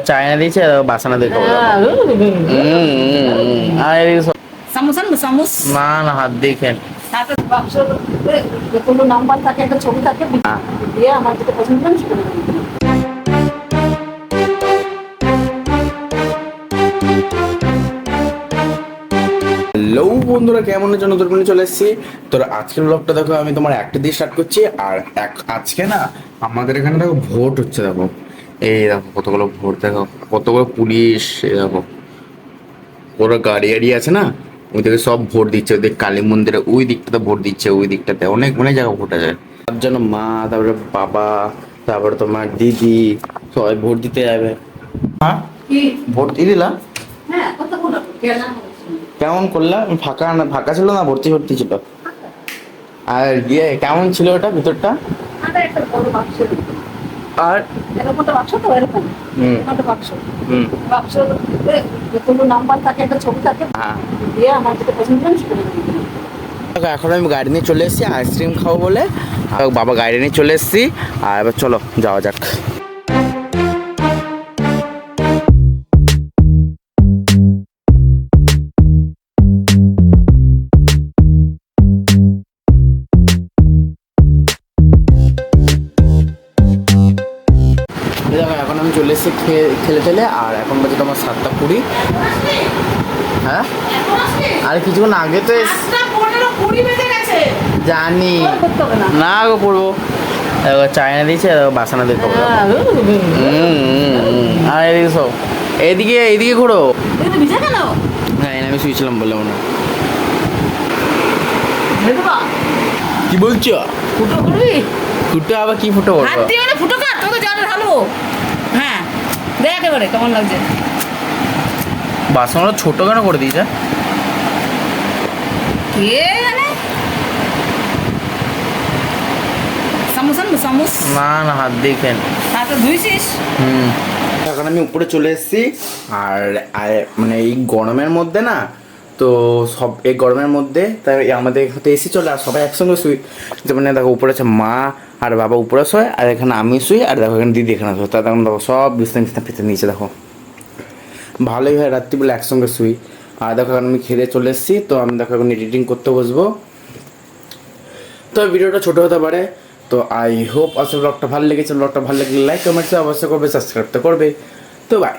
China দিয়েছে বাসানা দিয়ে খাবো। না না, হাত দিয়ে খেন। কোনো নাম্বার থাকে, একটা ছবি থাকে, দিয়ে আমার যেটা পছন্দ হয় সেটা হ্যালো বন্ধুরা, কেমন আছো? নতুন করে চলে এসেছি। তো আজকের ব্লগটা দেখো, আমি তোমার একটা দিয়ে স্টার্ট করছি। আর আজকে না আমাদের এখানে দেখো ভোট হচ্ছে। দেখো এই দেখো কতগুলো ভোট, দেখো কতগুলো পুলিশ, এই দেখো ওরা গাড়ি গাড়ি আছে না, ওই দিকে সব ভোট দিচ্ছে। ওই দিকে কালী মন্দিরে ওই দিকটাতে ভোট দিচ্ছে, ওই দিকটাতে অনেক অনেক জায়গায় ভোট আছে। তার জন্য মা, তারপরে বাবা, তারপরে তোমার দিদি সবাই ভোট দিতে যাবে। হ্যাঁ, ভোট দিয়ে দিলাম। হ্যাঁ, কত বড় কেমন করলাম? ফাঁকা না, ফাঁকা ছিল না ভর্তি ভর্তি ছিল? আর গিয়ে কেমন ছিল ওটা ভিতরটা? একটা বড় বাক্স, আর এরকমটা বাক্স তো এরকম একটা বাক্স, বাক্স কোনো নাম্বার থাকে, একটা ছবি থাকে, হ্যাঁ, দিয়ে আমার যেটা পছন্দ হয় সেটা দেখো এখন আমি গাড়ি নিয়ে চলে এসেছি আইসক্রিম খাবো বলে। আর বাবা গাড়ি নিয়ে চলে এসেছি। আর এবার চলো যাওয়া যাক। দেখো এখন আমি চলে এসেছি খেলে টেলে। আর এখন বাজে তোমার 7:20। হ্যাঁ, আর কিছুক্ষণ আগে তো জানি না গো, পড়বো। দেখো চায়না দিয়েছে, বাসানা দিয়ে খাবো। আর এদিকে সব এইদিকে এইদিকে ঘোরো। হ্যাঁ, আমি শুয়েছিলাম বলে মনে হয়। কি বলছো? ফুটো করবি? ফুটো আবার কি ফুটো হাত করবো? দিয়ে ফুটো কাট, তোকে জলে ঢালবো। হ্যাঁ, দেখ একেবারে কেমন লাগছে। বাসনটা ছোট কেন করে দিয়েছে? কে জানে? সামোস না না, হাত দিয়ে খেন। হাতটা ধুইছিস? এখন আমি উপরে চলে এসেছি। আর মানে এই গরমের মধ্যে না, তো সব এই গরমের মধ্যে তাই আমাদের এখানে এসি চলে আর সবাই একসঙ্গে শুই। তো মানে দেখো উপরে আছে মা আর বাবা উপরে শোয়, আর এখানে আমি শুই, আর দেখো এখানে দিদি এখানে শোয়। তা তখন দেখো সব বিছনা ফিতে নিচে। দেখো ভালোই হয় রাত্রিবেলা একসঙ্গে শুই। আর দেখো এখন আমি খেলে চলে এসেছি। তো আমি দেখো এখন এডিটিং করতে বসবো। তো ভিডিওটা ছোট হতে পারে। তো আই হোপ আসলে ব্লগটা ভালো লেগেছে। ব্লগটা ভালো লাগলে লাইক কমেন্টস অবশ্যই করবে, সাবস্ক্রাইব তো করবে। তো বাই।